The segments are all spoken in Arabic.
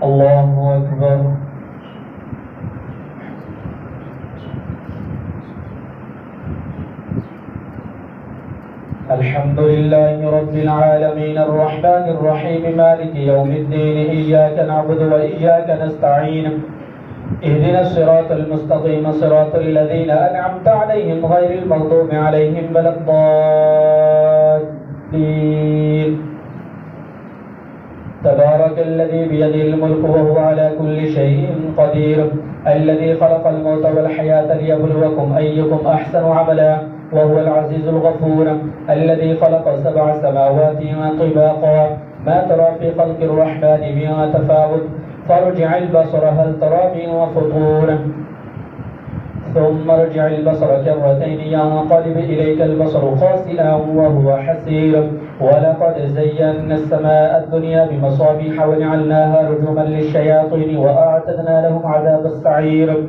الله أكبر. الحمد لله رب العالمين الرحمن الرحيم مالك يوم الدين إياك نعبد وإياك نستعين اهدنا الصراط المستقيم صراط الذين أنعمت عليهم غير المغضوب عليهم ولا الضالين. تبارك الذي بيده الملك وهو على كل شيء قدير الذي خلق الموت والحياة ليبلوكم أيكم أحسن عملا وهو العزيز الغفور الذي خلق 7 سماوات طباقا ما ترى في خلق الرحمن من تفاوت فارجع البصر هل ترى من فطور ثم ارجع البصر كرتين ينقلب إليك البصر خاسئا وهو حسير ولقد زينا السماء الدنيا بمصابيح وجعلناها رجوما للشياطين وأعتدنا لهم عذاب السعير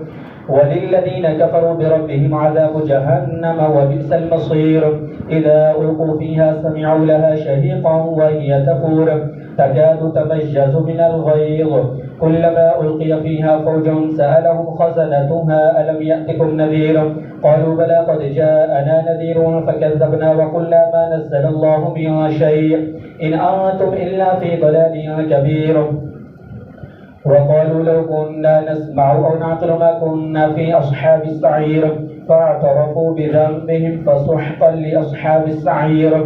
وللذين كفروا بربهم عذاب جهنم وبئس المصير إذا ألقوا فيها سمعوا لها شهيقا وهي تفور تكاد تميز من الغيظ كلما ألقي فيها فوج سألهم خزنتها ألم يأتكم نذير قالوا بلى قد جاءنا نذير فكذبنا وقلنا ما نزل الله من شيء إن أنتم إلا في ضلال كبير وقالوا لو كنا نسمع أو نعقل ما كنا في أصحاب السعير فاعترفوا بذنبهم فسحقا لأصحاب السعير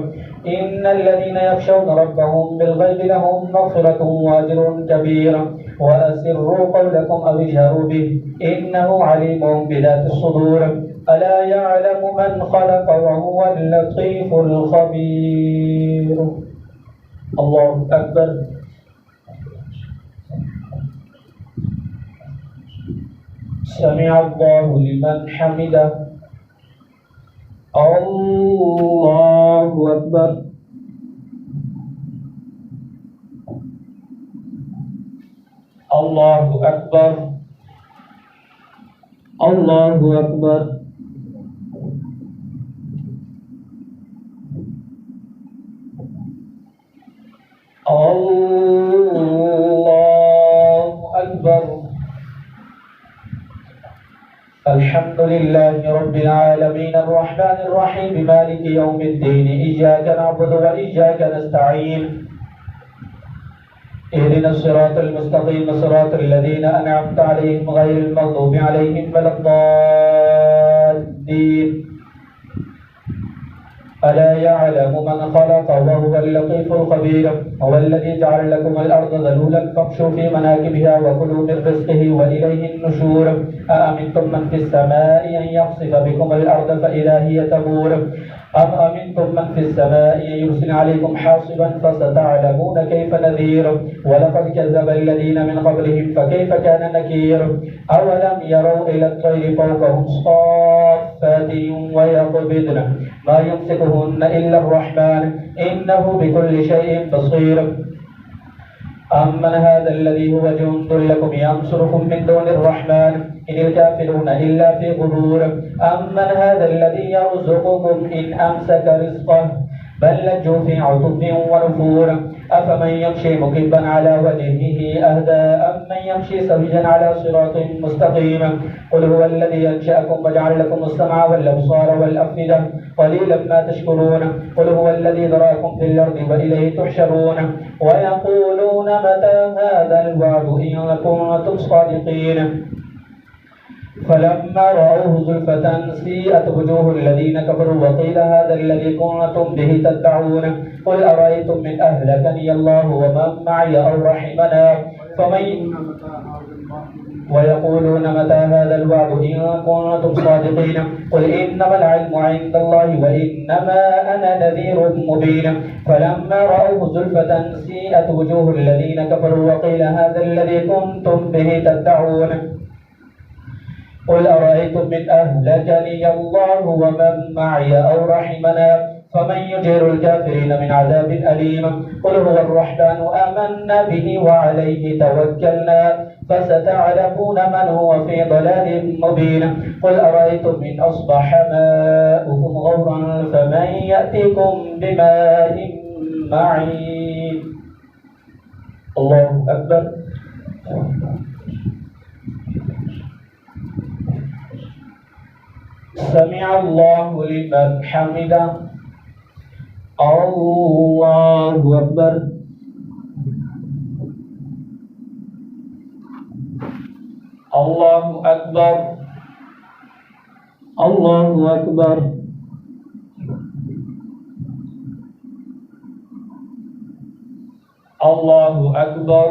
إن الذين يخشون ربهم بالغيب لهم مغفرة وأجر كبير وأسروا قولكم أو اجهروا به إنه عليم بذات الصدور ألا يعلم من خلق وهو اللطيف الخبير. الله أكبر. سمع الله لمن حمده. الله أكبر. الله أكبر. الله أكبر. الله أكبر. الحمد لله رب العالمين الرحمن الرحيم مالك يوم الدين إياك نعبد وإياك نستعين اهدنا الصراط المستقيم صراط الذين أنعمت عليهم غير المغضوب عليهم ولا الضالين. ألا يعلم من خلق وهو اللطيف الخبير هو الذي جعل لكم الأرض ذلولا فامشوا في مناكبها وكلوا من رزقه وإليه النشور أأمنتم من في السماء أن يخسف بكم الأرض فإذا هي تمور أم أمنتم من في السماء أن يرسل عليكم حاصبا فستعلمون كيف نذير ولقد كذب الذين من قبلهم فكيف كان نكير أولم يروا إلى الطير فوقهم صافات ويقبضن ما يمسكهن إلا الرحمن إنه بكل شيء بصير أمن هذا الذي هو جند لكم ينصركم من دون الرحمن إن الكافرون إلا في غرور أمن هذا الذي يرزقكم إن أمسك رزقه بل لجوا في عتب ونفور أفمن يمشي مكبا على وجهه أهدى أمن يمشي سويا على صراط مستقيم قل هو الذي أنشأكم وجعل لكم السمع والأبصار والأفئدة قليلا ما تشكرون قل هو الذي ذراكم في الأرض وإليه تحشرون ويقولون متى هذا الوعد إن كنتم صادقين فلما رأوه زلفة سيئت وجوه الذين كفروا وقيل هذا الذي كنتم به تدعون قل أرأيتم من أهلكني الله ومن معي أو رحمنا فمن ويقولون متى هذا الوعد إن كنتم صادقين قل إنما العلم عند الله وإنما أنا نذير مبين فلما رأوه زلفة سيئت وجوه الذين كفروا وقيل هذا الذي كنتم به تدعون قل أرأيتم من أهلكني الله ومن معي أو رحمنا فمن يجير الكافرين من عذاب أليم. قل هو الرحمن آمنا به وعليه توكلنا فستعلمون من هو في ضلال مبين. قل أرأيتم إن أصبح ماؤكم غورا فمن يأتيكم بماء معين. الله أكبر. سمع الله لمن حمده. الله أكبر. الله أكبر. الله أكبر. الله أكبر.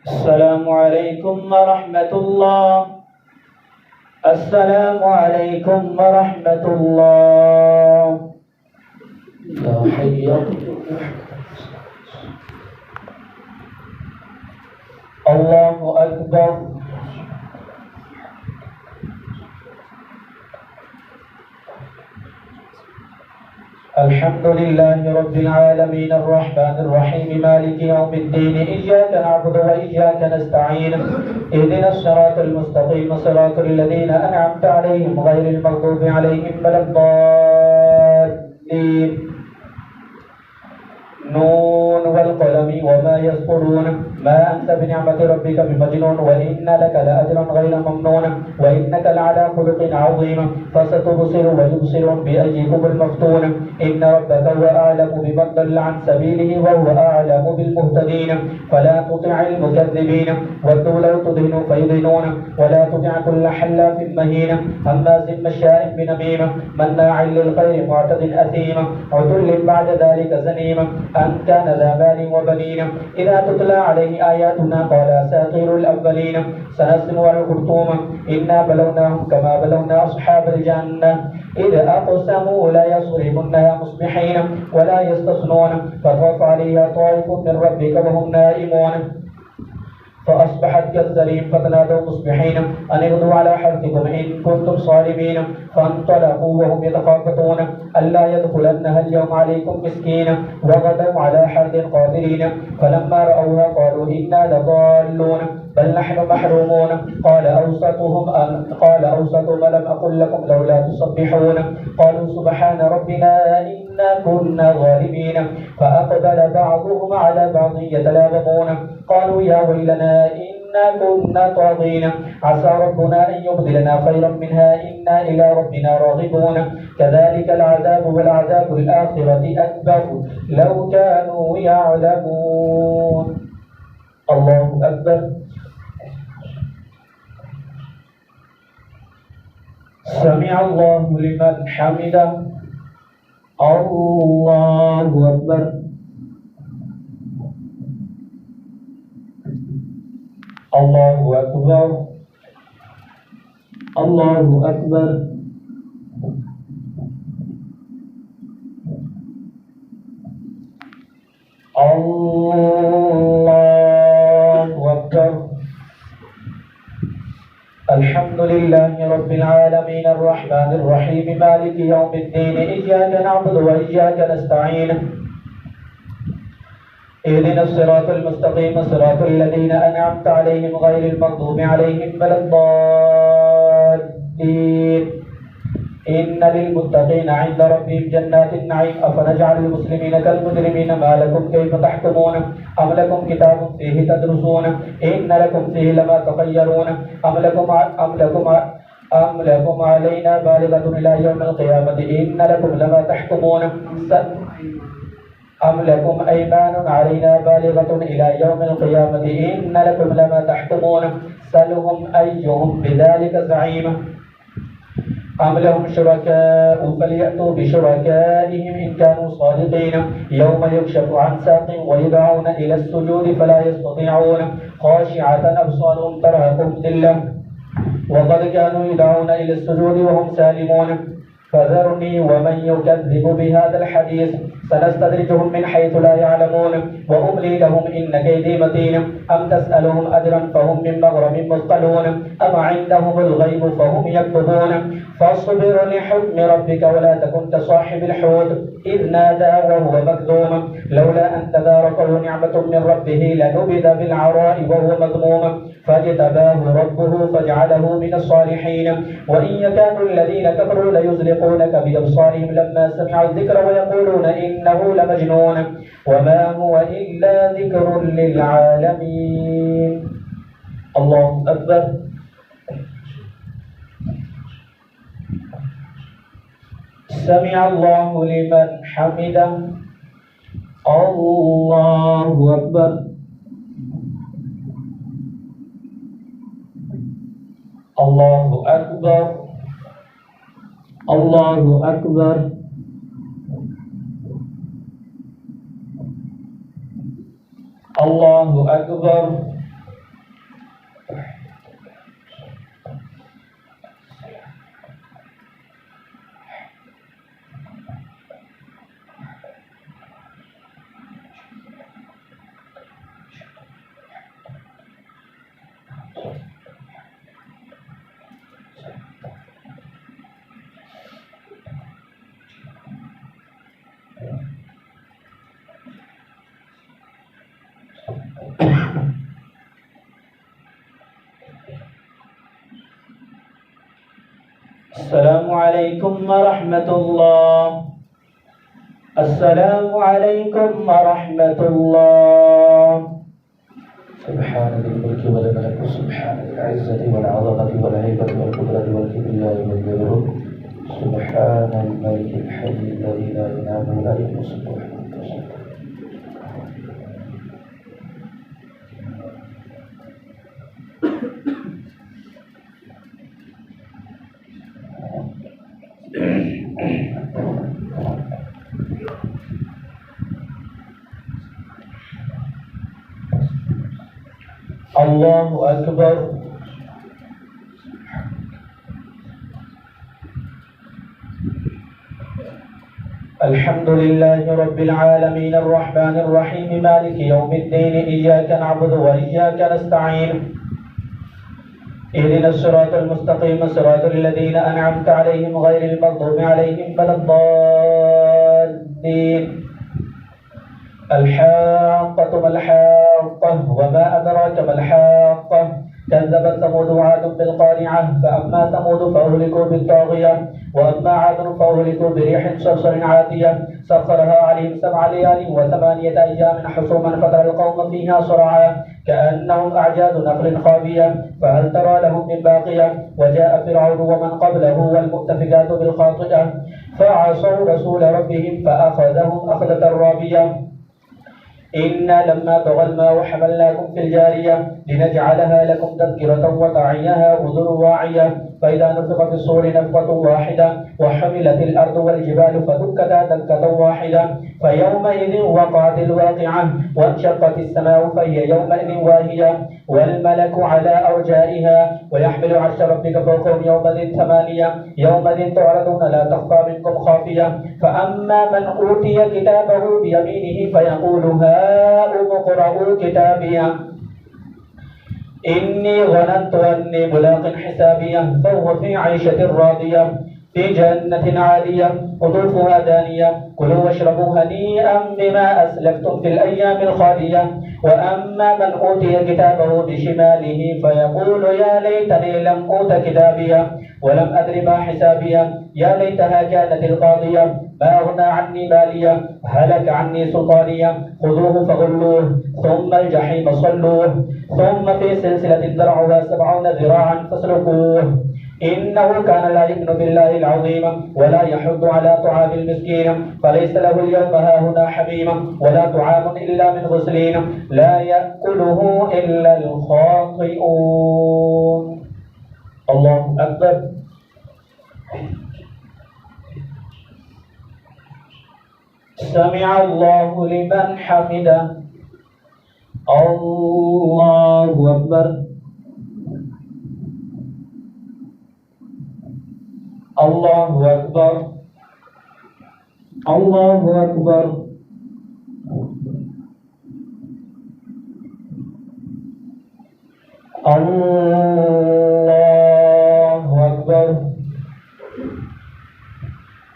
السلام عليكم ورحمة الله. السلام عليكم ورحمة الله. يا حي الله أكبر. الحمد لله رب العالمين الرحمن الرحيم مالك يوم الدين. إياك نعبد وإياك نستعين. اهدنا الصراط المستقيم صراط الذين أنعمت عليهم غير المغضوب عليهم ولا الضالين. نون والقلم وما يسطرون ما أنت بنعمة ربك بمجنون وإن لك لأجرا غير ممنون وإنك لعلى خلق عظيم. فستبصر ويبصرون بأيكم المفتون. إن ربك هو أعلم بمن ضل عن سبيله وهو أعلم بالمهتدين. فلا تطع المكذبين ودوا لو تدهنوا فيدهنون ولا تطع كل حلاف مهين هماز مشاء بنميم مناع للخير معتد أثيم عتل بعد ذلك زنيم أن كان ذا مال وبنين. إذا تتلى عليه آياتنا قال أساطير الأولين سنسمع الخرطوم إنا بلوناهم كما بلونا أصحاب الجنة إذ أقسموا لا يصرمنها مصبحين ولا يستصنون فطاف عليها طائف من ربك وهم نائمون فأصبحت كالسريم فتنادوا مصبحين أن اغدوا على حرثكم إن كنتم صارمين. فانطلقوا وهم يتخافتون ألا يدخلنها اليوم عليكم مسكين وغدوا على حرث قادرين. فلما رأوها قالوا إنا لضالون بل نحن محرومون. قال أوسطهم ألم أقل لكم لولا تسبحون قالوا سبحان ربنا إنا كنا ظالمين. فأقبل بعضهم على بعض يتلاومون قالوا يا ويلنا إنا كنا طاغين عسى ربنا أن يبدلنا خيرا منها إنا إلى ربنا راغبون. كذلك العذاب والعذاب الآخرة أكبر لو كانوا يعلمون. الله أكبر. سمع الله لمن حمده. الله أكبر. الله أكبر. الله أكبر. الله أكبر. الحمد لله رب العالمين الرحمن الرحيم مالك يوم الدين. إياك نعبد وإياك نستعين. اهدنا الصراط المستقيم صراط الذين أنعمت عليهم غير المغضوب عليهم ولا الضالين. إن للمتقين عند ربهم جنات النعيم. أفنجعل المسلمين كالمجرمين ما لكم كيف تحكمون أم لكم كتاب فيه تدرسون إن لكم فيه لما تخيرون أم لكم علينا بالغة إلى يوم القيامة إن لكم لما تحكمون. أم لكم أيمان علينا بالغة إلى يوم القيامة إن لكم لما تحكمون سلهم أيهم بذلك زعيم أم لهم شركاء فليأتوا بشركائهم إن كانوا صادقين يوم يكشف عن ساق ويدعون إلى السجود فلا يستطيعون خاشعة أبصارهم ترهقهم ذلة وقد كانوا يدعون إلى السجود وهم سالمون فذرني ومن يكذب بهذا الحديث سنستدرجهم من حيث لا يعلمون وأملي لهم إن كيدي متين أم تسألهم أجرا فهم من مغرم مثقلون أم عندهم الغيب فهم يكتبون فاصبر لحكم ربك ولا تكن كصاحب الحوت إذ نادى وهو مكذوم لولا أن تداركه نعمة من ربه لنبذ بالعراء وهو مذموم فاجتباه ربه فاجعله من الصالحين وإن يكاد الذين كفروا ليزلقونك بأبصارهم لما سمعوا الذكر ويقولون إنه لمجنون وما هو إلا ذكر للعالمين. الله أكبر. سمع الله لمن حمده. الله أكبر. الله أكبر. الله أكبر. الله أكبر. السلام عليكم ورحمة الله. السلام عليكم ورحمة الله. سبحان ذي الملك والملك سبحان ذي العزة والعظمة والهيبة والقدرة والكبرياء والجبروت سبحان الملك الحي الذي لا ينام ولا يمسك. الله أكبر. الحمد لله رب العالمين الرحمن الرحيم مالك يوم الدين إياك نعبد وإياك نستعين اهدنا الصراط المستقيم صراط الذين أنعمت عليهم غير المغضوب عليهم ولا الضالين. الحاقة ما الحاقة وما أدراك ما الحاقة كذبت ثمود وعاد بالقارعة فأما ثمود فأهلكوا بالطاغية وأما عاد فأهلكوا بريح صرصر عاتية سخرها عليهم 7 ليال و8 أيام حسوما فترى القوم فيها صرعا كأنهم أعجاز نخل خاوية فهل ترى لهم من باقية وجاء فرعون ومن قبله والمؤتفكات بالخاطئة فعصوا رسول ربهم فأخذهم أخذة رابية إنا لما طغى الماء حملناكم في الجارية لنجعلها لكم تذكرة وتعيها أذن واعية فإذا نفخ في الصور نفخة واحدة وحملت الأرض والجبال فدكتا دكة واحدة فيومئذ وقعت الواقعة وانشقت السماء فهي يومئذ واهية والملك على أرجائها ويحمل عرش ربك فوقهم يومئذ 8 يومئذ تعرضون لا تخفى منكم خافية فأما من أوتي كتابه بيمينه فيقول هاؤم اقرءوا كتابيه إني ظننت أني ملاق حسابيه فهو في عيشة راضية في جنة عالية قطوفها دانية كلوا واشربوا هنيئا بما أسلفتم في الأيام الخالية وأما من أوتي كتابه بشماله فيقول يا ليتني لم أوت كتابيه ولم أدر ما حسابيه يا ليتها كانت القاضية ما أغنى عني ماليه هلك عني سلطانيه خذوه فغلوه ثم الجحيم صلوه ثم في سلسلة ذرعها 70 ذراعا فاسلكوه إنه كان لا يؤمن بالله العظيم ولا يحض على طعام المسكين فليس له اليوم هاهنا حميم ولا طعام إلا من غسلين لا يأكله إلا الخاطئون. الله أكبر. سمع الله لمن حمده. الله أكبر. الله أكبر. الله أكبر. الله أكبر.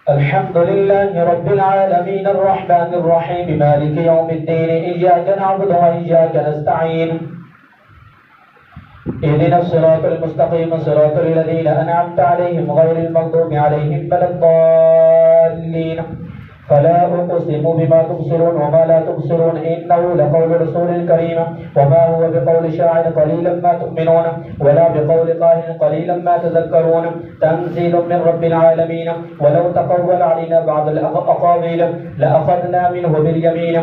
الحمد لله رب العالمين الرحمن الرحيم مالك يوم الدين إياك نعبد وإياك نستعين اهدنا الصراط المستقيم صراط الذين أنعمت عليهم غير المغضوب عليهم ولا الضالين. فلا أقسم بما تبصرون وما لا تبصرون إنه لقول رسول كريم وما هو بقول شاعر قليلا ما تؤمنون ولا بقول قاهر قليلا ما تذكرون تنزيل من رب العالمين ولو تقول علينا بعض الأقاويل لأخذنا منه باليمين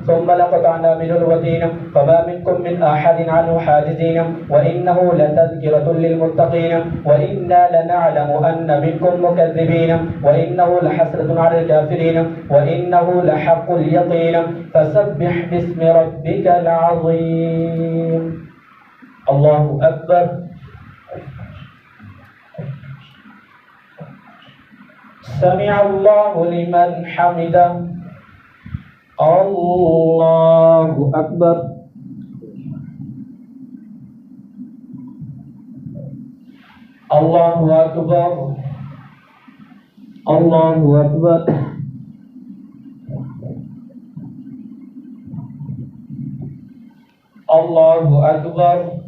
ثم لقطعنا منه الوتين فما منكم من أحد عنه حاجزين وإنه لتذكرة للمتقين وإنا لنعلم أن منكم مكذبين وإنه لحسرة على الكافرين وإنه لحق اليقين فسبح باسم ربك العظيم. الله أكبر. سمع الله لمن حمده. الله أكبر. الله أكبر. الله أكبر. الله أكبر.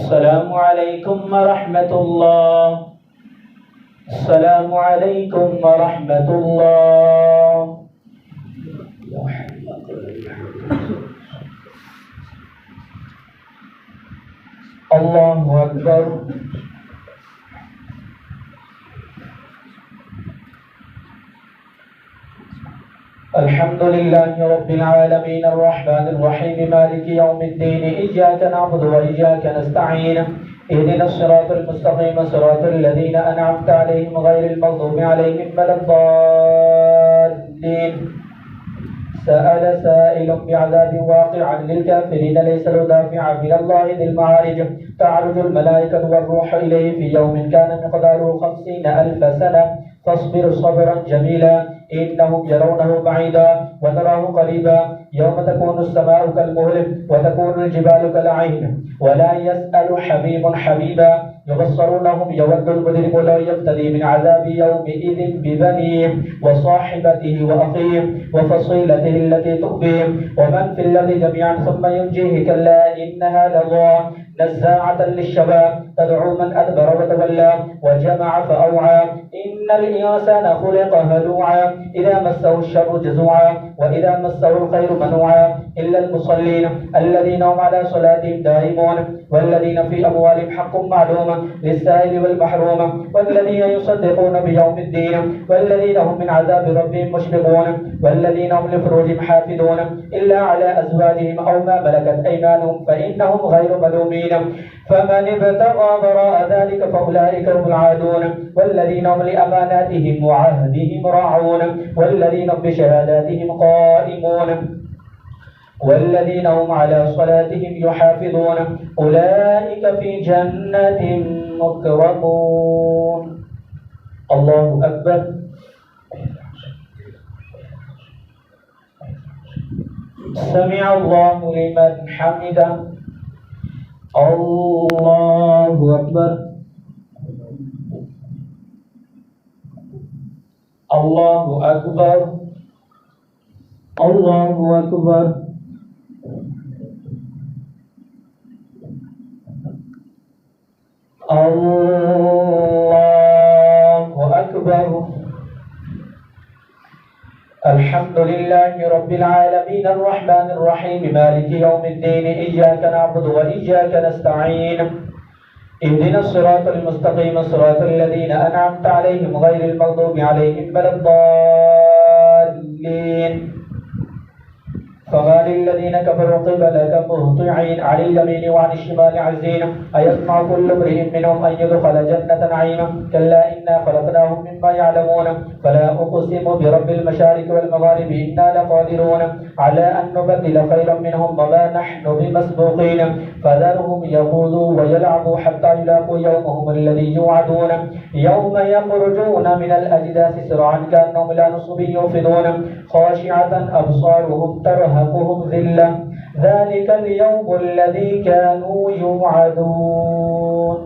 السلام عليكم ورحمة الله. السلام عليكم ورحمة الله. الله أكبر. الحمد لله رب العالمين الرحمن الرحيم مالك يوم الدين إياك نعبد وإياك نستعين اهدنا الصراط المستقيم صراط الذين أنعمت عليهم غير المغضوب عليهم ولا الضالين. سأل سائل بعذاب واقع للكافرين ليس له دافع من الله ذي المعارج تعرج الملائكة والروح إليه في يوم كان مقداره 50,000 سنة فاصبر صبرا جميلا إنهم يرونه بعيدا ونراه قريبا يوم تكون السماء كالمهل وتكون الجبال كالعين ولا يسأل حبيب حبيبا يبصرونهم يود المجرم لو يفتدي من عذاب يومئذ ببنيه وصاحبته وأخيه وفصيلته التي تؤبيه ومن في الذي جميعا ثم ينجيه كلا إنها لظى نزاعة للشباب تدعو من أدبر وتولى وجمع فأوعى إن الإنسان خلق هلوعا إذا مسه الشر جزوعا وإذا مسه الخير منوعا إلا المصلين الذين هم على صلاتهم دائمون والذين في أموالهم حق معلوم للسائل والمحروم والذين يصدقون بيوم الدين والذين هم من عذاب ربهم مشفقون والذين هم لفروجهم حافظون إلا على أزواجهم أو ما ملكت أيمانهم فإنهم غير ملومين فمن ابتغى وراء ذلك فأولئك هم العادون والذين هم لأماناتهم وعهدهم راعون والذين هم بشهاداتهم قائمون والذين هم على صلاتهم يحافظون أولئك في جنات مكرمون. الله أكبر. سمع الله لمن حمده. الله أكبر. الله أكبر. الله أكبر. الله أكبر. الحمد لله رب العالمين الرحمن الرحيم مالك يوم الدين إياك نعبد وإياك نستعين اهدنا الصراط المستقيم صراط الذين أنعمت عليهم غير المغضوب عليهم ولا الضالين. فما للذين كفروا قبلك مهطعين عن اليمين وعن الشمال عزين أيطمع كل امرئ منهم أن يدخل جنة نعيما كلا إنا خلقناهم مما يعلمون فلا أقسم برب المشارق والمغارب إنا لقادرون على أن نبدل خيرا منهم وما نحن بمسبوقين فذرهم يخوضوا ويلعبوا حتى يلاقوا يومهم الذي يوعدون يوم يخرجون من الأجداث سرعا كأنهم إلى نصب يوفضون خاشعة أبصارهم ترهقهم ذلة ذلك اليوم الذي كانوا يوعدون.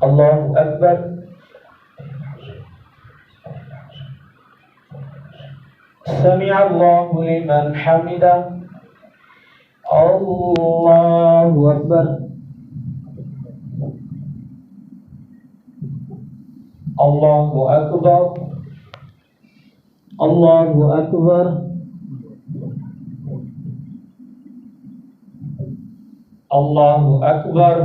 الله أكبر. سمع الله لمن حمده. الله أكبر. الله أكبر. الله أكبر. الله أكبر.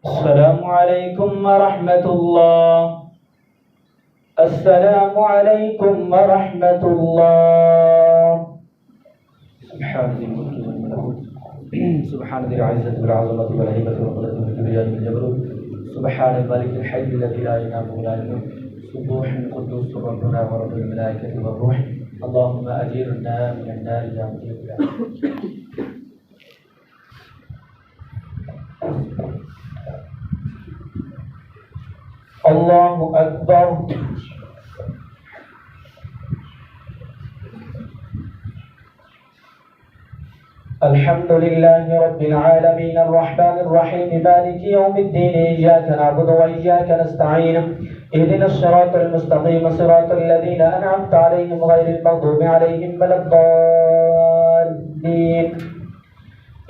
السلام عليكم ورحمة الله. السلام عليكم ورحمة الله. سبحان ذي الملك والملكوت سبحان ذي العزة والعظمة والهيبة والقدرة والكبرياء والجبروت سبحان الملك الحي الذي لا ينام ولا ينام سبوح قدوس ربنا ورب الملائكة والروح اللهم أجيرنا من النار يا مجيب الله. الله أكبر. الحمد لله رب العالمين الرحمن الرحيم مالك يوم الدين إياك نعبد وإياك نستعين اهدنا الصراط المستقيم صراط الذين أنعمت عليهم غير المغضوب عليهم ولا الضالين.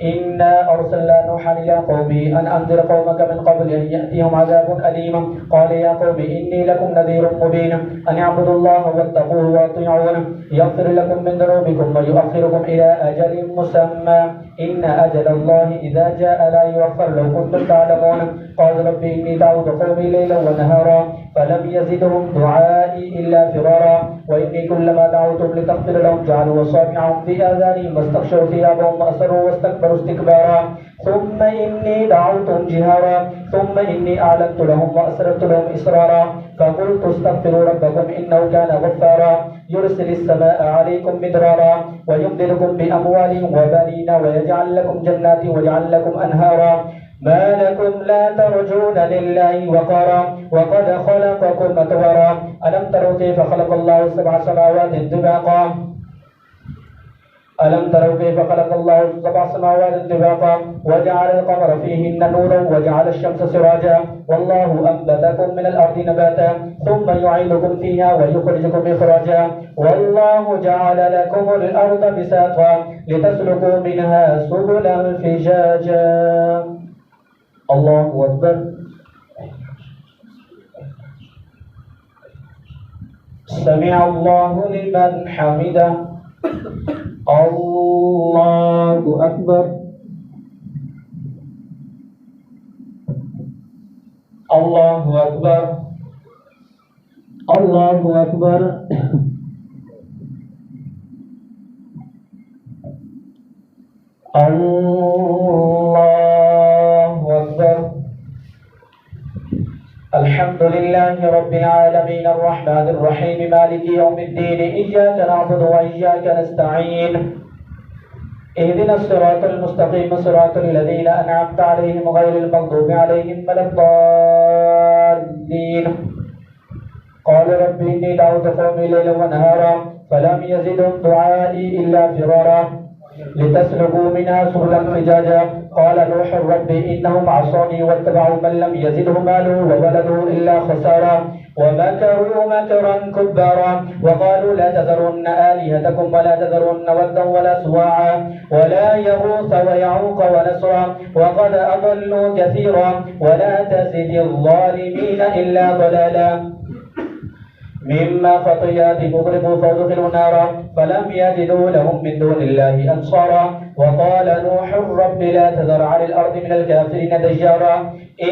إنا أرسلنا نوحا إلى قومه أن أنذر قومك من قبل أن يأتيهم عذاب أليم قال يا قوم إني لكم نذير مبين أن اعبدوا الله واتقوه وأطيعونه يغفر لكم من ذنوبكم ويؤخركم إلى أجل مسمى إن أجل الله إذا جاء لا يؤخر لو كنتم تعلمون. قال رب إني دعوت قومي ليلا ونهارا فلم يزدهم دعائي إلا فرارا وإني كلما دعوتهم لتغفر لهم جعلوا أصابعهم في آذانهم واستغشوا ثيابهم وأسروا واستكبروا استكبارا ثم إني دعوتهم جهارا ثم إني أعلنت لهم وأسررت لهم إسرارا فقلت استغفروا ربكم إنه كان غفارا يرسل السماء عليكم مدرارا ويمددكم بأموال وبنين ويجعل لكم جنات ويجعل لكم أنهارا ما لكم لا ترجون لله وقارا وقد خلقكم أطوارا ألم تروا كيف خلق الله 7 سماوات طباقا ألم تروا كيف خلق الله 7 سماوات طباقا وجعل القمر فيهن نورا وجعل الشمس سراجا والله أنبتكم من الأرض نباتا ثم يعيدكم فيها ويخرجكم إخراجا والله جعل لكم الأرض بساطا لتسلكوا منها سبلا فجاجا. الله أكبر. سمع الله لمن حمده. الله أكبر. الله أكبر. الله أكبر. الله أكبر. الحمد لله رب العالمين الرحمن الرحيم مالك يوم الدين إياك نعبد وإياك نستعين اهدنا الصراط المستقيم صراط الذين أنعمت عليهم غير المغضوب عليهم ولا الضالين. قال رب إني دعوت قومي ليلا ونهارا فلم يزدهم دعائي إلا فرارا لتسلكوا منها سبلا فجاجا. قال نوح رب إنهم عصوني واتبعوا من لم يزده ماله وولده إلا خسارا ومكروا مكرا كبارا وقالوا لا تذرن آلهتكم ولا تذرن ودا ولا سواعا ولا يغوث ويعوق ونسرا وقد أضلوا كثيرا ولا تزد الظالمين إلا ضلالا. مما خطياتهم أغرقوا فأدخلوا نارا فلم يجدوا لهم من دون الله أنصارا. وقال نوح رب لا تذر على الأرض من الكافرين ديارا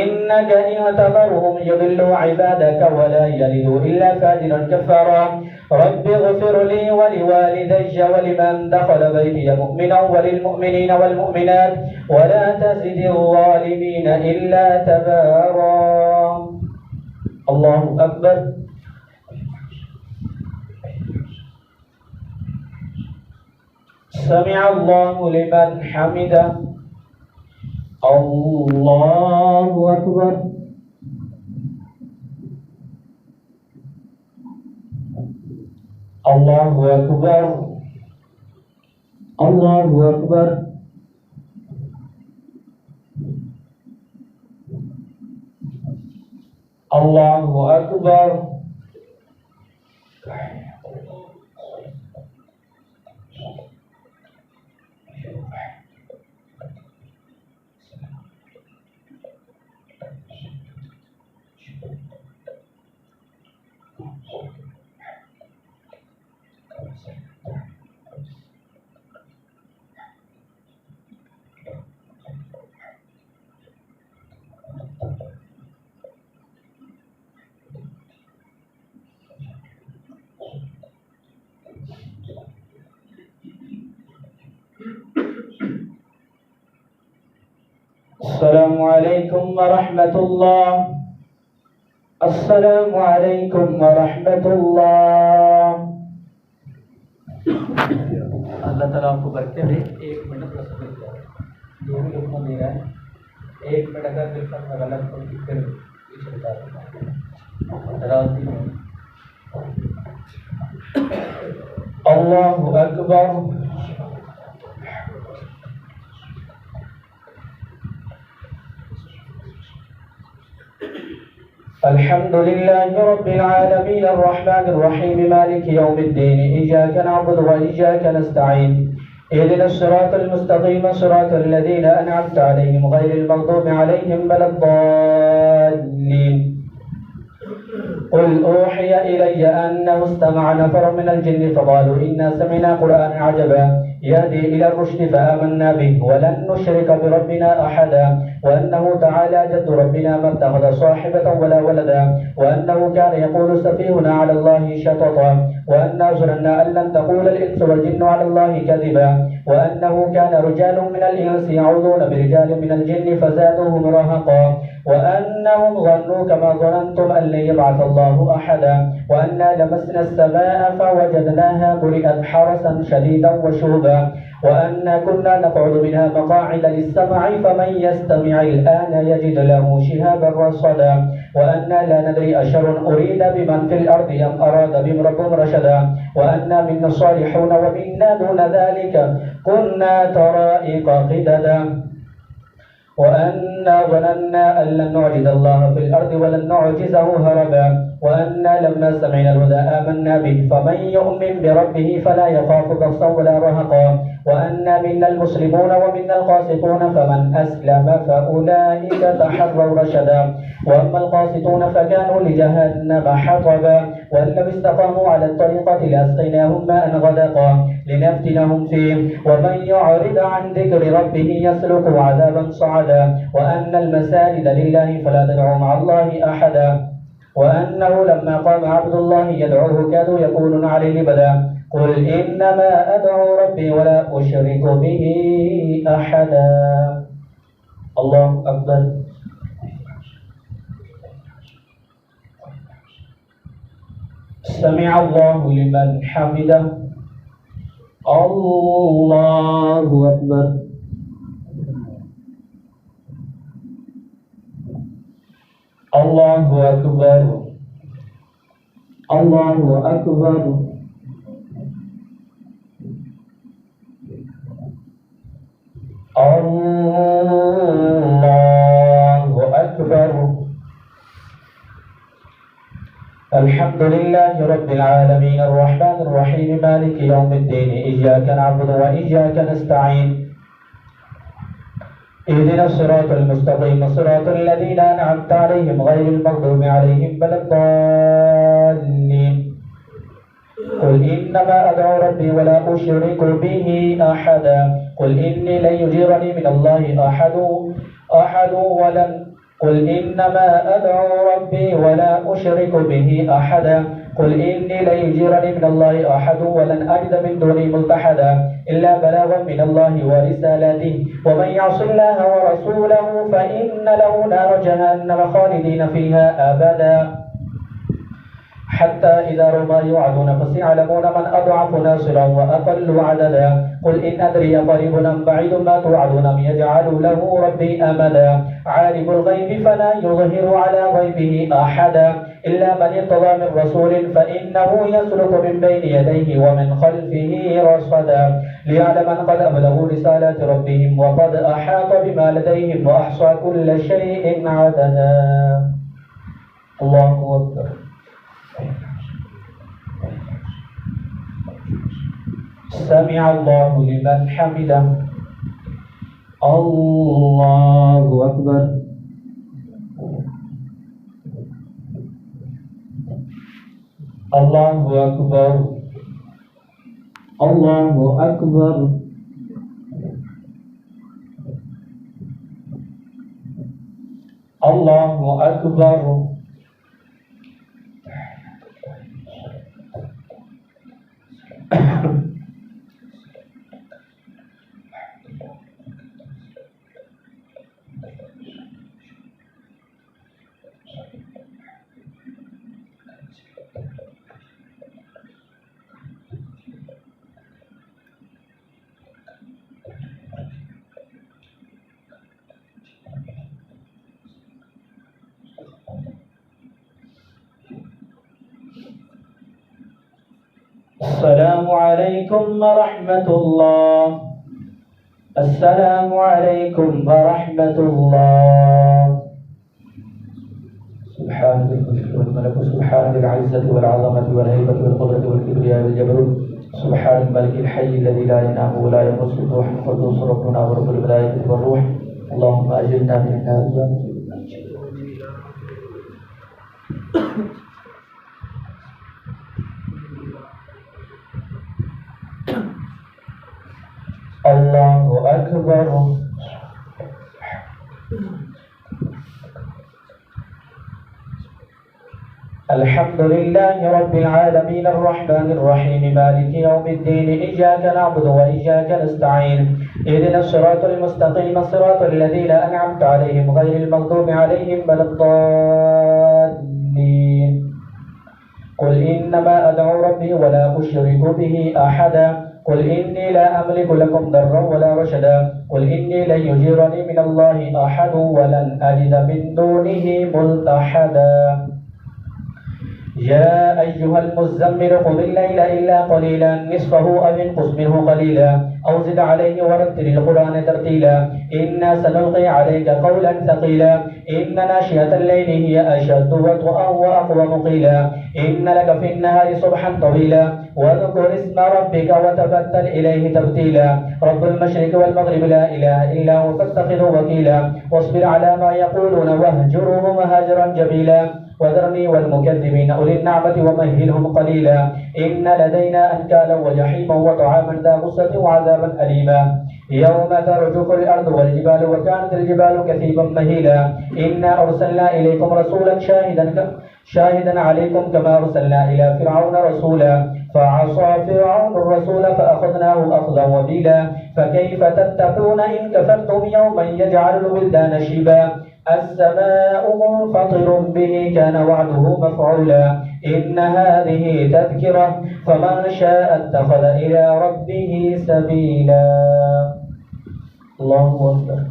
إنك إن تذرهم يضلوا عبادك ولا يلدوا إلا فاجرا كفارا. رب اغفر لي ولوالدي ولمن دخل بيتي مؤمنا وللمؤمنين والمؤمنات ولا تزد الظالمين إلا تبارا. الله أكبر. سمع الله لمن حمده. الله أكبر. الله أكبر. الله أكبر. الله أكبر. السلام عليكم ورحمة الله. السلام عليكم ورحمة الله. अल्लाह ताला आपको बरकत दे। 1 मिनट बस जो भी लोग दे रहा है 1 मिनट अगर बिल्कुल में गलत हो फिर पीछे बता अल्लाहु अकबर। الحمد لله رب العالمين الرحمن الرحيم مالك يوم الدين إياك نعبد وإياك نستعين اهدنا الصراط المستقيم صراط الذين أنعمت عليهم غير المغضوب عليهم ولا الضالين. قل أوحي إلي أنه استمع نفر من الجن فقالوا إنا سمعنا قرآنا عجبا يهدي إلى الرشد فآمنا به ولن نشرك بربنا أحدا وأنه تعالى جد ربنا ما اتخذ صاحبة ولا ولدا وأنه كان يقول سفيهنا على الله شططا وأنا ظننا أن لن تقول الإنس والجن على الله كذبا وأنه كان رجال من الإنس يعوذون برجال من الجن فزادوهم رهقا وأنهم ظنوا كما ظننتم أن لن يبعث الله أحدا وأنا لمسنا السماء فوجدناها ملئت حرسا شديدا وشهبا وأنا كنا نقعد منها مقاعد للسمع فمن يستمع الآن يجد له شهابا رصدا وأنا لا ندري أشر أريد بمن في الأرض أم أراد بهم ربهم رشدا وأنا منا الصالحون ومنا دون ذلك كنا طرائق قددا وأنا ظننا أن لن نعجز الله في الأرض ولن نعجزه هربا وأنا لما سمعنا الهدى آمنا به فمن يؤمن بربه فلا يخاف بخسا ولا رهقا وأنا منا المسلمون ومنا القاسطون فمن أسلم فأولئك تحروا رشدا وأما القاسطون فكانوا لجهنم حطبا وأن لو استقاموا على الطريقة لأسقيناهم ماء غدقا لنفتنهم فيه ومن يعرض عن ذكر ربه يسلك عذابا صعدا وأن المساجد لله فلا تدعوا مع الله أحدا وأنه لما قام عبد الله يدعوه كادوا يقولون عليه لبدا قل إنما أدعو ربي ولا أشرك به أحدا. الله أكبر. سمع الله لمن حمده. الله أكبر. الله أكبر. الله أكبر. الله أكبر. الحمد لله رب العالمين الرحمن الرحيم مالك يوم الدين إياك نعبد وإياك نستعين اهدنا الصراط المستقيم صراط الذين أنعمت عليهم غير المغضوب عليهم ولا الضالين. قل إنما أدعو ربي ولا أشرك به أحدا قل إني لن يجيرني من الله أحد ولن قل إنما أدعو ربي ولا أشرك به أحدا قل إني لن يجيرني من الله أحد ولن أجد من دونه ملتحدا إلا بلاغا من الله ورسالاته ومن يعص الله ورسوله فإن له نار جهنم خالدين فيها أبدا حتى إذا رأوا ما يوعدون فسيعلمون من أضعف ناصرا وأقل عددا قل إن أدري قريب أم بعيد ما توعدون أم يجعل له ربي أمدا عالم الغيب فلا يظهر على غيبه أحدا إلا من ارتضى من رسول فإنه يسلك من بين يديه ومن خلفه رصدا ليعلم أن قد أبلغوا رسالات ربهم وقد أحاط بما لديهم وأحصى كل شيء عددا. الله أكبر. سمع الله لمن حمده. الله أكبر. الله أكبر. الله أكبر. الله أكبر. السلام عليكم ورحمة الله. السلام عليكم ورحمة الله. سبحان الملك والملك سبحان العزة والعظمة والهيبة والقدرة والكبرياء والجبروت سبحان الملك الحي الذي لا ينام ولا يمس الروح القدوس ربنا ورب الملائكة والروح اللهم أجرنا من النار. الله أكبر. الحمد لله رب العالمين الرحمن الرحيم مالك يوم الدين إياك نعبد وإياك نستعين اهدنا الصراط المستقيم صراط الذين أنعمت عليهم غير المغضوب عليهم ولا الضالين. قل إنما أدعو ربي ولا أشرك به أحدا قل إني لا أملك لكم ضرا ولا رشدا قل إني لن يجيرني من الله أحد ولن أجد من دونه ملتحدا يا أيها المزمل قم الليل إلا قليلا نصفه أو انقص منه قليلا أو زد عليه ورتل القرآن ترتيلا إنا سنلقي عليك قولا ثقيلا إن ناشئة الليل هي أشد وطئا وأقوم قيلا إن لك في النهار صبحا طويلا واذكر اسم ربك وتبتل إليه تبتيلا رب المشرق والمغرب لا إله إلا هو فاتخذه وكيلا واصبر على ما يقولون واهجرهم هجرا جميلا وذرني والمكذبين أولي النعمة ومهلهم قليلا إن لدينا أنكالا وجحيما وطعاما ذا غصة وعذابا أليما يوم ترجف الأرض والجبال وكانت الجبال كثيبا مهيلا إنا أرسلنا إليكم رسولا شاهدا عليكم كما أرسلنا إلى فرعون رسولا فعصى فرعون الرسول فأخذناه أخذا وبيلا فكيف تتقون إن كفرتم يوما يجعل الولدان شيبا السماء منفطر به كان وعده مفعولا إن هذه تذكرة فمن شاء اتخذ إلى ربه سبيلا الله أكبر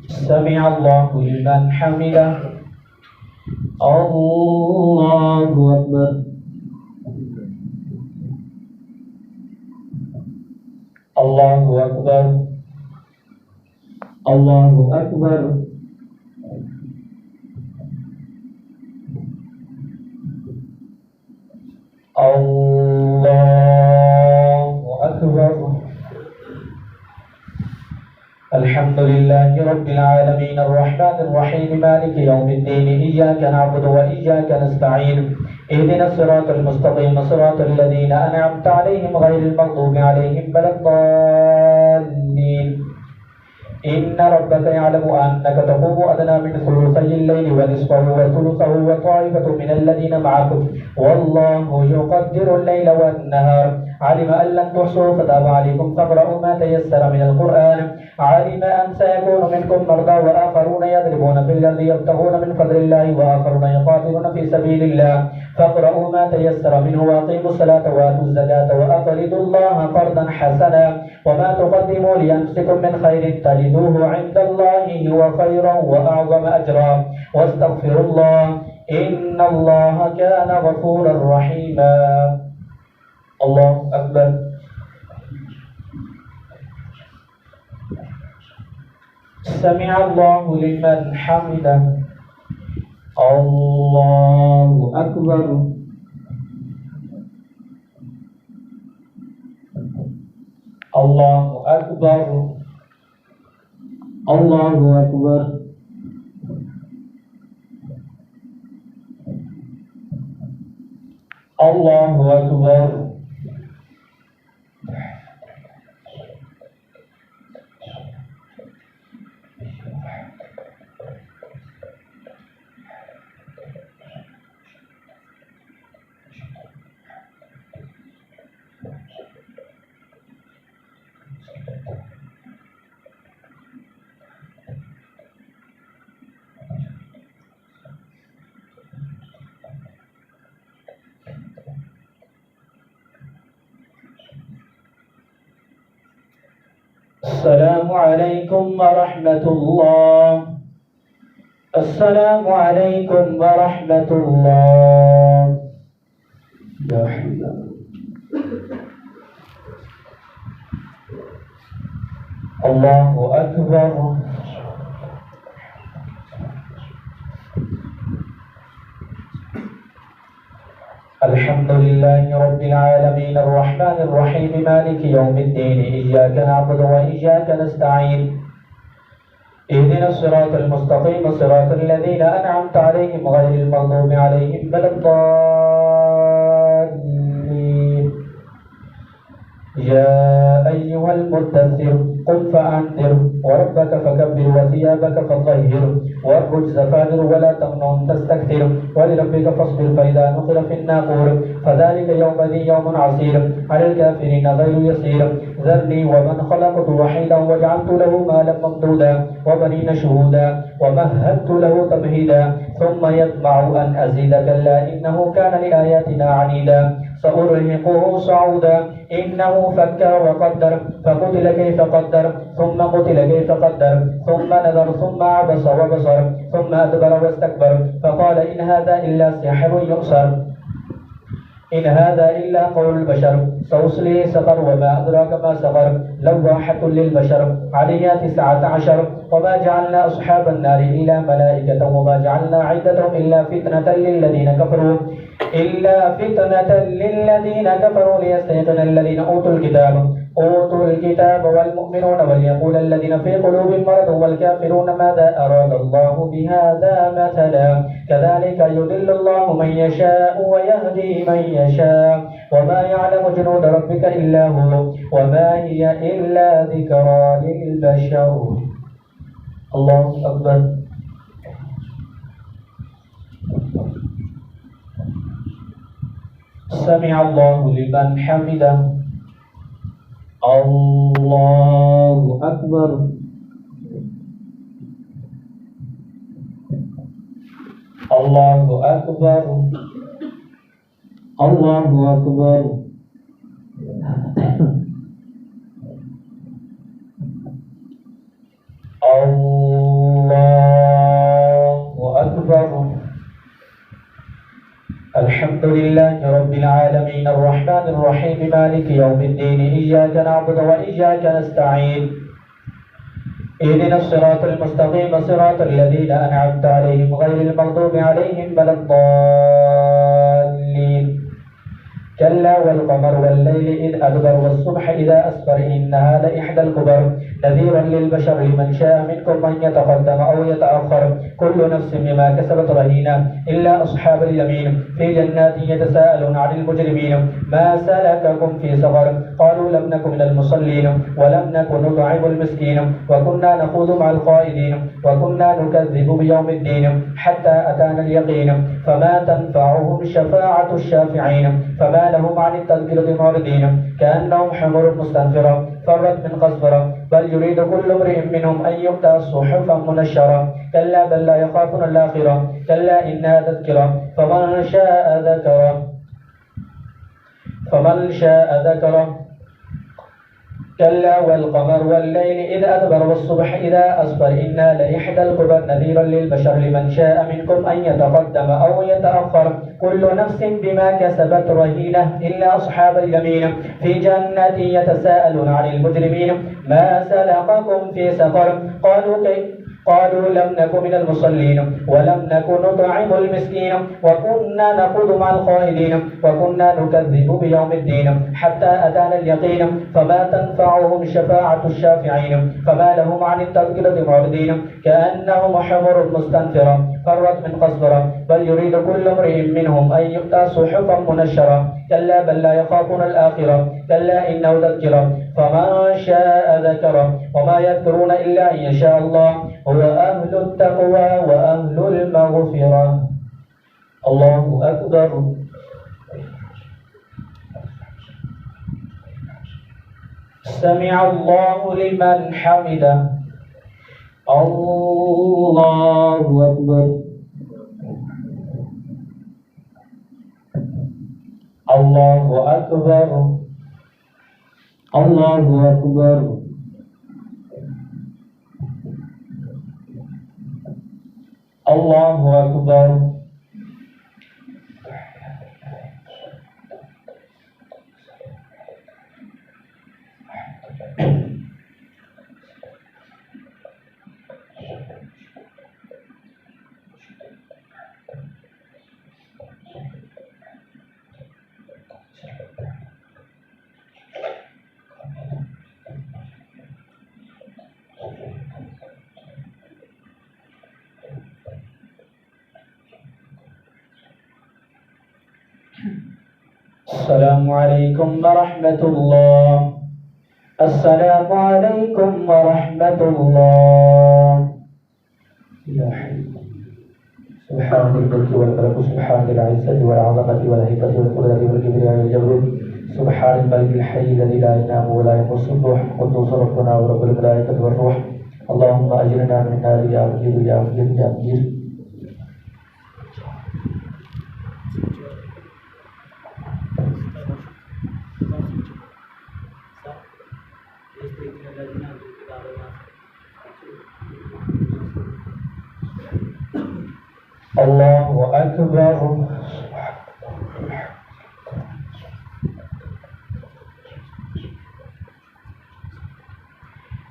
سمع الله لمن حمده الله أكبر الله أكبر الله أكبر الله أكبر الحمد لله رب العالمين الرحمن الرحيم مالك يوم الدين إياك نعبد وإياك نستعين اهدنا الصراط المستقيم صراط الذين أنعمت عليهم غير المغضوب عليهم ولا الضالين إن ربك يعلم أنك تقوم أدنى من ثلثي الليل ونصفه وثلثه وطائفة من الذين معكم والله يقدر الليل والنهار علم أن لن تحصوا فتاب عليكم فاقرؤوا ما تيسر من القرآن علم أن سيكون منكم مرضى وآخرون يضربون في الأرض يبتغون من فضل الله وآخرون يقاتلون في سبيل الله فاقرؤوا ما تيسر منه وأقيموا الصلاة وآتوا الزكاة وأقرضوا الله قرضا حسنا وما تقدموا لأنفسكم من خير تجدوه عند الله هو خيرا وأعظم أجرا واستغفروا الله إن الله كان غفورا رحيما الله أكبر سمع الله لمن حمده الله أكبر الله أكبر الله أكبر الله أكبر السلام عليكم ورحمة الله السلام عليكم ورحمة الله يا حبيبي الله أكبر الحمد لله رب العالمين الرحمن الرحيم مالك يوم الدين إياك نعبد وإياك نستعين اهدنا الصراط المستقيم صراط الذين أنعمت عليهم غير المغضوب عليهم ولا الضالين يا أيها المدثر قم فأنذر وربك فكبر وثيابك فطهر والرجز فاهجر ولا تمنن تستكثر ولربك فاصبر فإذا نقر في الناقور فذلك يومئذ يوم عسير على الكافرين غير يسير ذرني ومن خلقت وحيدا وجعلت له مالا ممدودا وبنين شهودا ومهدت له تمهيدا ثم يطمع أن أزيد كلا إنه كان لآياتنا عنيدا سأرهقه صعودا إنه فكر وقدر فقتل كيف قدر ثم قتل كيف قدر ثم نظر ثم عبس وبصر ثم أدبر واستكبر فقال إن هذا إلا سحر يؤثر إن هذا إلا قول البشر سأصليه سقر وما أدراك ما سقر لواحة للبشر عليها 19 وما جعلنا أصحاب النار إلا ملائكة وما جعلنا عدتهم إلا فتنة للذين كفروا ليستيقن الذين أوتوا الكتاب والمؤمنون وليقول الذين في قلوبهم مرض والكافرون ماذا أراد الله بهذا مثلا كذلك يضل الله من يشاء ويهدي من يشاء وما يعلم جنود ربك إلا هو وما هي إلا ذكرى للبشر. الله أكبر. سمع الله لمن حمده. الله أكبر. الله أكبر. الله أكبر. الله أكبر. الحمد لله رب العالمين الرحمن الرحيم مالك يوم الدين إياك نعبد وإياك نستعين اهدنا الصراط المستقيم صراط الذين أنعمت عليهم غير المغضوب عليهم ولا الضالين. كلا والقمر والليل إذ أدبر والصبح إذا أسفر إنها لإحدى الكبر نذيرا للبشر لمن شاء منكم أن يتقدم أو يتأخر كل نفس بما كسبت رهينة إلا أصحاب اليمين في جنات يتساءلون عن المجرمين ما سلككم في سقر قالوا لم نكن من المصلين ولم نكن نطعم المسكين وكنا نخوض مع الخائضين وكنا نكذب بيوم الدين حتى أتانا اليقين فما تنفعهم شفاعة الشافعين فما لهم عن التذكرة معرضين كأنهم حمر مستنفرة فرت من قصبرة بل يريد كل امرئ منهم أن يؤتى صحفا منشرة كلا بل لا يخافون الآخرة كلا إنها تذكرة فمن شاء ذكره كلا والقمر والليل إذ أدبر والصبح إذا أسفر إنا لإحدى الكبر نذيرا للبشر لمن شاء منكم أن يتقدم أو يتأخر كل نفس بما كسبت رهينة إلا أصحاب اليمين في جنات يتساءلون عن المجرمين ما سلككم في سقر قالوا لم نكن من المصلين ولم نكن نطعم المسكين وكنا نخوض مع الخائضين وكنا نكذب بيوم الدين حتى أتانا اليقين فما تنفعهم شفاعة الشافعين فما لهم عن التذكرة معرضين كأنهم حمر مستنفرة فرت من قصبرة بل يريد كل امرئ منهم أن يؤتى صحفا منشرة كلا بل لا يخافون الآخرة كلا إنه تذكرة فمن شاء ذكره وما يذكرون إلا أن يشاء الله هو أهل التقوى وأهل المغفرة. الله أكبر. سمع الله لمن حمده. الله أكبر. الله أكبر. الله أكبر. الله أكبر. السلام عليكم ورحمة الله. السلام عليكم ورحمة الله. يا حي سبحان الملك والملك سبحان العزة والعظمة والهيبة والقدرة والكبرياء والجبروت سبحان الملك الحي الذي لا ينام ولا يمس الروح القدوس ربنا ورب الملائكة والروح اللهم أجرنا من النار يا مجير يا مجير يا مجير. الله أكبر.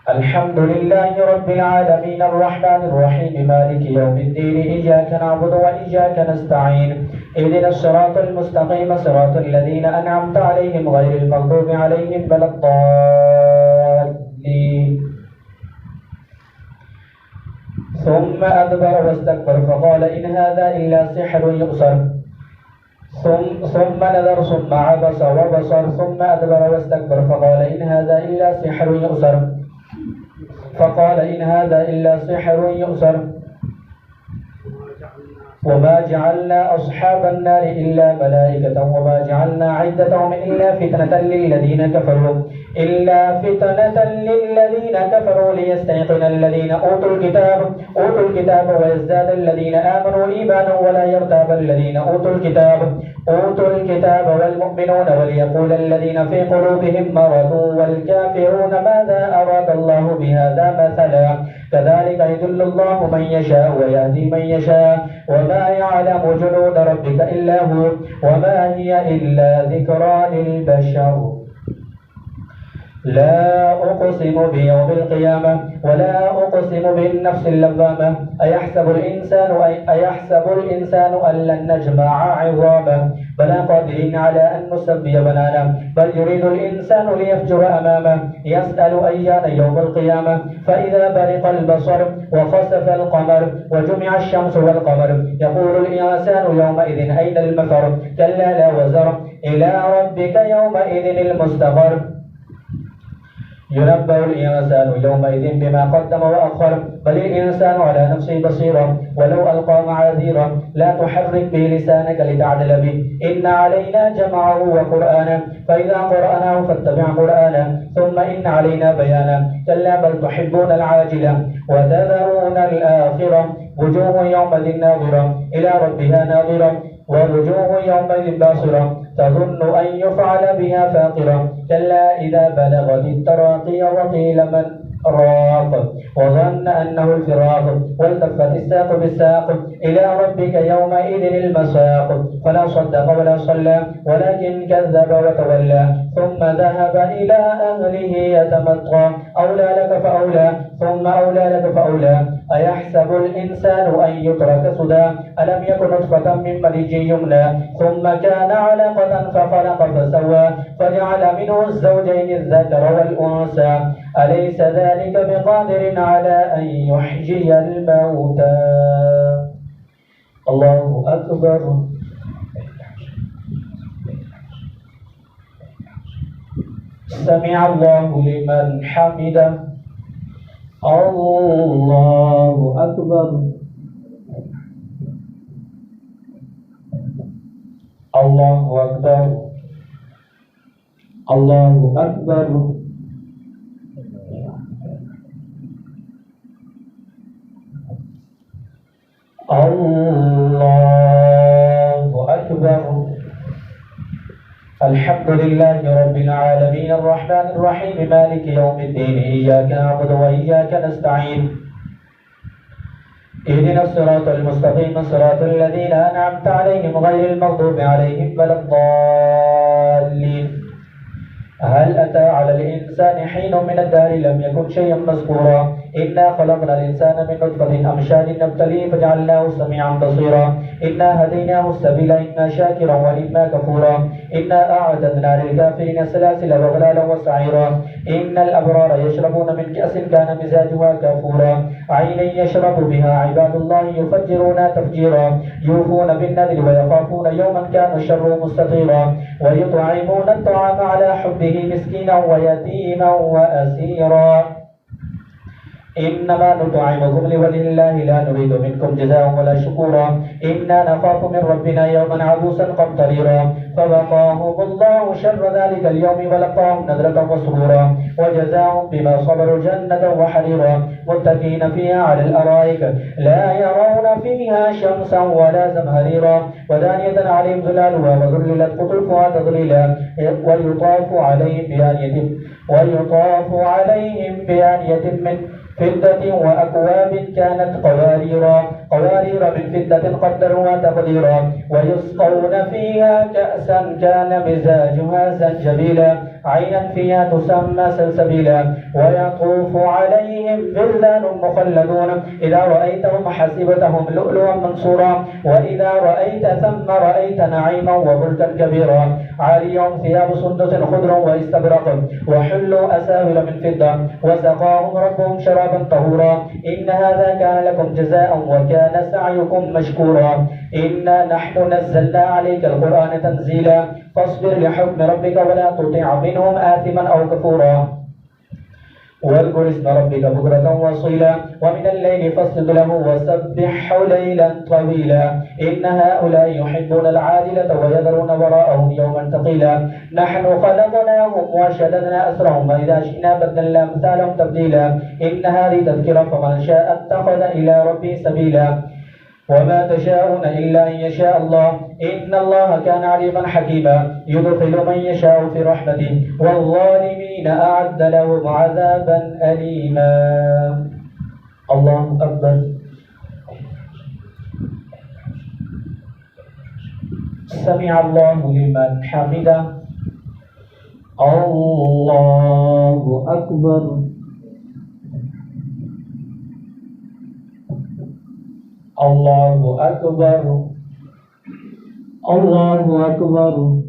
الحمد لله رب العالمين الرحمن الرحيم مالك يوم الدين إياك نعبد وإياك نستعين اهدنا الصراط المستقيم صراط الذين أنعمت عليهم غير المغضوب عليهم ولا الضالين. ثم أدبر واستكبر فقال إن هذا إلا سحر يؤثر ثم نذر ثم عبس وبصر ثم أدبر واستكبر فقال إن هذا إلا سحر يؤثر وما جعلنا أصحاب النار إلا ملائكة وما جعلنا عدتهم إلا فتنة للذين كفروا ليستيقن الذين أوتوا الكتاب ويزداد الذين آمنوا إيمانا ولا يرتاب الذين أوتوا الكتاب والمؤمنون وليقول الذين في قلوبهم مرض والكافرون ماذا أراد الله بهذا مثلا كذلك يضل الله من يشاء ويهدي من يشاء وما يعلم جنود ربك إلا هو وما هي إلا ذكرى للبشر. لا أقسم بيوم القيامة ولا أقسم بالنفس اللوامة أيحسب الإنسان أن لن نجمع عظامه بلى قادرين على أن نسوي بنانه بل يريد الإنسان ليفجر أمامه يسأل أيان يوم القيامة فإذا برق البصر وخسف القمر وجمع الشمس والقمر يقول الإنسان يومئذ أين المفر كلا لا وزر إلى ربك يومئذ المستقر ينبأ الإنسان يومئذ بما قدم وأخر بل الإنسان على نفسه بصيرا ولو ألقى معاذيرا لا تحرك به لسانك لتعدل به إن علينا جمعه وقرآنا فإذا قرأناه فاتبع قرآنا ثم إن علينا بيانا كلا بل تحبون العاجلة وتذرون الآخرة وجوه يومئذ ناظرة إلى ربها ناظرة ووجوه يومئذ باصرة تظن أن يفعل بها فاقرة كلا إذا بلغت التراقي وقيل من راق وظن أنه الفراق والتفت الساق بالساق إلى ربك يومئذ المساق فلا صدق ولا صلى ولكن كذب وتولى ثم ذهب إلى أهله يتمطى أولى لك فأولى ثم أولى لك فأولى أيحسب الإنسان أن يترك سدى ألم يكن نطفة من مني يمنى ثم كان علقة فخلق فسوى فجعل منه الزوجين الذكر والأنثى أليس ذلك بقادر على أن يحيي الموتى. الله أكبر. سمع الله لمن حمده. الله أكبر. الله أكبر. الله أكبر. الله أكبر. الحمد لله رب العالمين الرحمن الرحيم مالك يوم الدين إياك نعبد وإياك نستعين اهدنا الصراط المستقيم صراط الذين أنعمت عليهم غير المغضوب عليهم ولا الضالين. هل أتى على الإنسان حين من الدهر لم يكن شيئا مذكورا إنا خلقنا الإنسان من نطفة أمشاج نبتليه فجعلناه سميعا بصيرا إنا هديناه السبيل إما شاكرا وإما كفورا إنا أعتدنا للكافرين سلاسل وغلالا وسعيرا إن الأبرار يشربون من كأس كان مزاجها كافورا عينا يشرب بها عباد الله يفجرون تفجيرا يوفون بالنذر ويخافون يوما كان شره مستطيرا ويطعمون الطعام على حبه مسكينا ويتيما وأسيرا إنما نطعمكم لوجه الله لا نريد منكم جزاء ولا شكورا إنا نخاف من ربنا يوما عبوسا قمطريرا فوقاهم الله شر ذلك اليوم ولقاهم نذرة وسرورا وجزاهم بما صبروا جنة وحريرا متكئين فيها على الأرائك لا يرون فيها شمسا ولا زمهريرا ودانية عليهم ظلالها وذللت قطوفها تضليلا ويطاف عليهم بآنية من فضة وأكواب كانت قوارير من فضة قدروها تقديرا ويسقون فيها كأسا كان مزاجها زنجبيلا عينا فيها تسمى سلسبيلا ويطوف عليهم ولدان مخلدون إذا رأيتهم حسبتهم لؤلؤا منصورا وإذا رأيت ثم رأيت نعيما وملكا كبيرا عاليهم ثياب سندس خضر واستبرق وحلوا أساور من فضة وسقاهم ربهم شرابا طهورا إن هذا كان لكم جزاء وكان سعيكم مشكورا إنا نحن نزلنا عليك القرآن تنزيلا فاصبر لحكم ربك ولا تطع منهم آثما أو كفورا واذكر اسم ربك بكرة وصيلا ومن الليل فاسجد له وسبحه ليلا طويلا إن هؤلاء يحبون العاجلة ويذرون وراءهم يوما ثقيلا نحن خلقناهم وشددنا أسرهم وإذا شئنا بدلنا أمثالهم تبديلا إن هذه تذكرة فمن شاء اتخذ إلى ربه سبيلا وما تشاءون إلا أن يشاء الله إن الله كان عليما حكيما يدخل من يشاء في رحمته والظالمين أعد لهم عذابا أليما الله أكبر سمع الله لمن حمده الله أكبر الله أكبر الله أكبر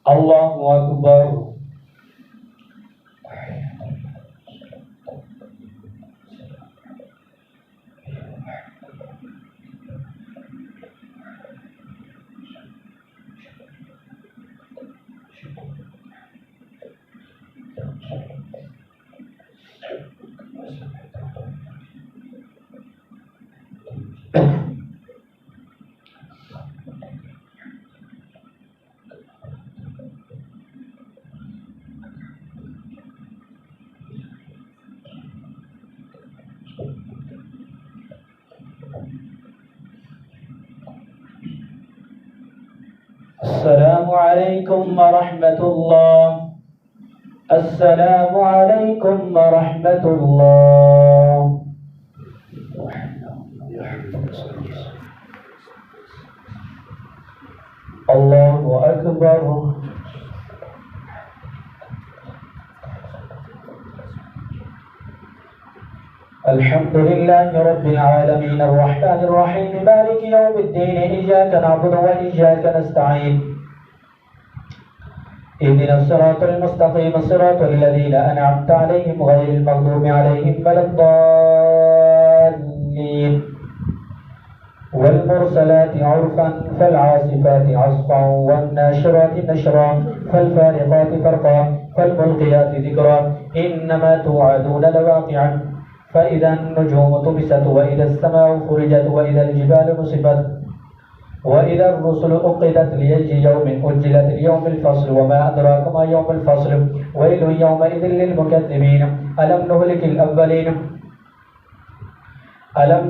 الله أكبر السلام عليكم ورحمة الله السلام عليكم ورحمة الله الله أكبر الحمد لله رب العالمين الرحمن الرحيم مالك يوم الدين إياك نعبد وإياك نستعين اهدنا الصراط المستقيم صراط الذين أنعمت عليهم غير المغضوب عليهم ولا الضالين والمرسلات عرفا فالعاصفات عصفا والناشرات نشرا فالفارقات فرقا فالملقيات ذكرا إنما توعدون لواقع فإذا النجوم طمست وإذا السماء فرجت وإذا الجبال نصفت وإذا الرسل أقدت لأي يوم أجلت ليوم الفصل وما أدراك ما يوم الفصل ويل يومئذ للمكذبين ألم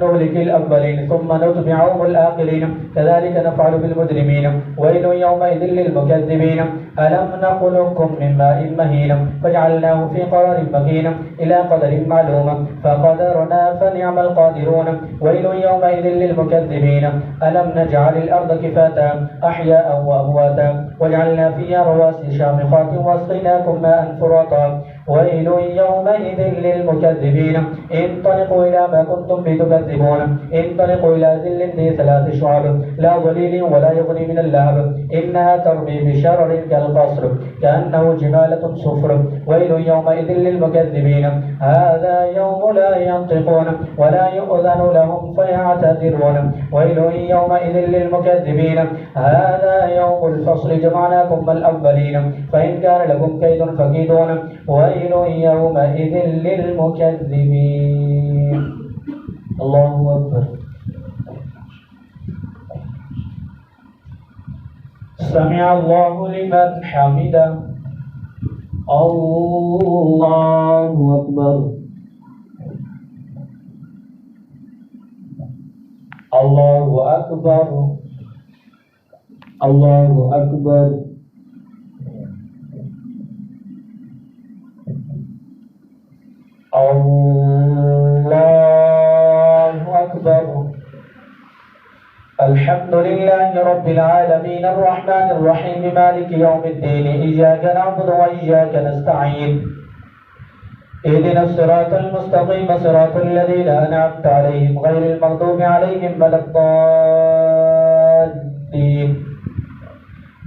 نهلك الأولين ثم نتبعهم الآخرين كذلك نفعل بالمجرمين ويل يومئذ للمكذبين ألم نخلقكم من ماء مهين فجعلناه في قرار مكين إلى قدر معلوم فقدرنا فنعم القادرون ويل يومئذ للمكذبين ألم نجعل الأرض كفاتا أحياء وأمواتا وجعلنا فيها رواسي شامخات واسقيناكم ماء فراتا ويل يومئذ للمكذبين انطلقوا إلى ما كنتم به تكذبون انطلقوا إلى ظل ذي 3 شعب لا ظليل ولا يغني من اللهب إنها ترمي بشرر كالقصر كأنه جمالة صفر ويل يومئذ للمكذبين هذا يوم لا ينطقون ولا يؤذن لهم فيعتذرون ويل يومئذ للمكذبين هذا يوم الفصل جمعناكم الأولين فإن كان لكم كيد فكيدون ويل يومئذ للمكذبين. الله أكبر. سمع الله لمن حمده. الله أكبر. الله أكبر. الله أكبر. الله أكبر. الحمد لله رب العالمين الرحمن الرحيم مالك يوم الدين إياك نعبد وإياك نستعين اهدنا الصراط المستقيم صراط الذين أنعمت عليهم غير المغضوب عليهم ولا الضالين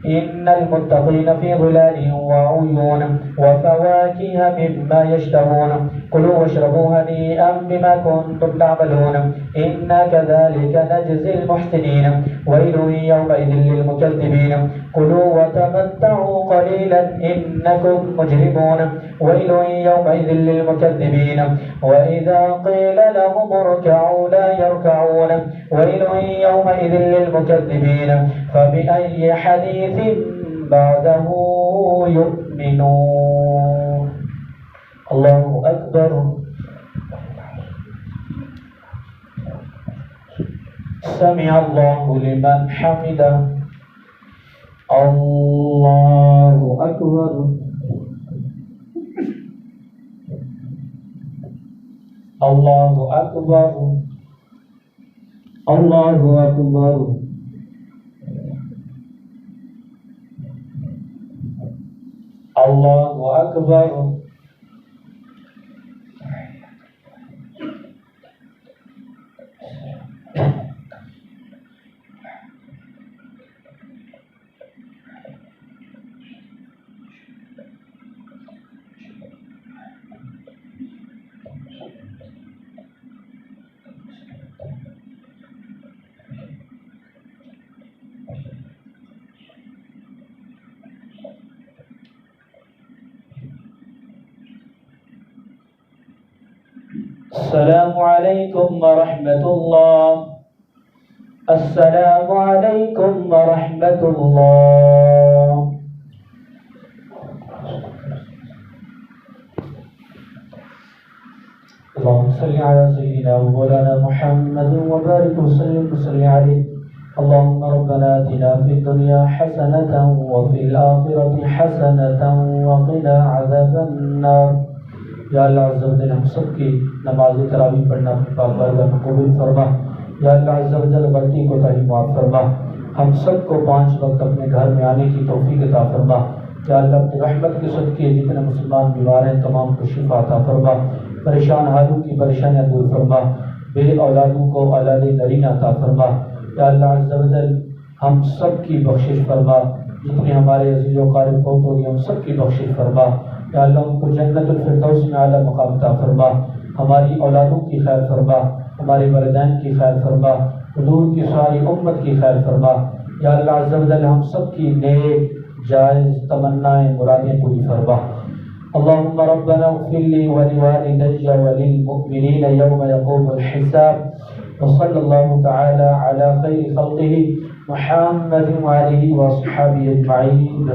إن المتقين في ظلال وعيون وفواكه مما يشتهون كلوا واشربوا هنيئا بما كنتم تعملون إنا كذلك نجزي المحسنين ويل يومئذ للمكذبين كلوا وتمتعوا قليلا إنكم مجرمون ويل يومئذ للمكذبين وإذا قيل لهم اركعوا لا يركعون ويل يومئذ للمكذبين فبأي حديث بعده يؤمنون. الله أكبر. سمع الله لمن حمده. الله أكبر. الله أكبر. الله أكبر. الله أكبر. السلام عليكم ورحمة الله. السلام عليكم ورحمة الله. اللهم صل على سيدنا ومولانا محمد وبارك وسلم عليه. اللهم ربنا آتنا في الدنيا حسنة وفي الآخرة حسنة وقنا عذاب النار. या अल्लाह अज़्ज़ व जल हम सब की नमाज तरावी पढ़ना बारगाह कबूल फरमा। या अल्लाह अज़्ज़ व जल गलती को ताही माफ़ फरमा। हम सब को 5 वक्त अपने घर में आने की तौफीक अता फरमा। या अल्लाह अपनी रहमत के सदक़े जितने मुसलमान बीमार हैं तमाम को शिफा अता फरमा। परेशान हालों की परेशानियाँ दूर फरमा। बे औलादों को औलाद नरीना अता फरमा। या अल्लाह अज़्ज़ व जल हम सब की बख्शिश फरमा। जितने हमारे अज़ीज़ व क़ारिब फौत हो गए हम सब की बख्शिश फरमा। या अल्लाह उनको जन्नतुल फिरदौस में आला मकाम अता फरमा। हमारी औलादों की खैर फरमा। हमारे वालिदैन की खैर फरमा। हुजूर की सारी उम्मत की खैर फरमा। या अल्लाह अज़्ज़ व जल हम सब की नेक जायज़ तमन्नाएं मुरादें पूरी फरमा। अल्लाहुम्मा रब्बना इग़फिर ली व लिवालिदैया व लिलमुमिनीना यौम यक़ूमुल हिसाब। व सल्लल्लाहु तआला अला खैरि खल्क़िही मुहम्मदिन व आलिहि व अस्हाबिही अजमईन।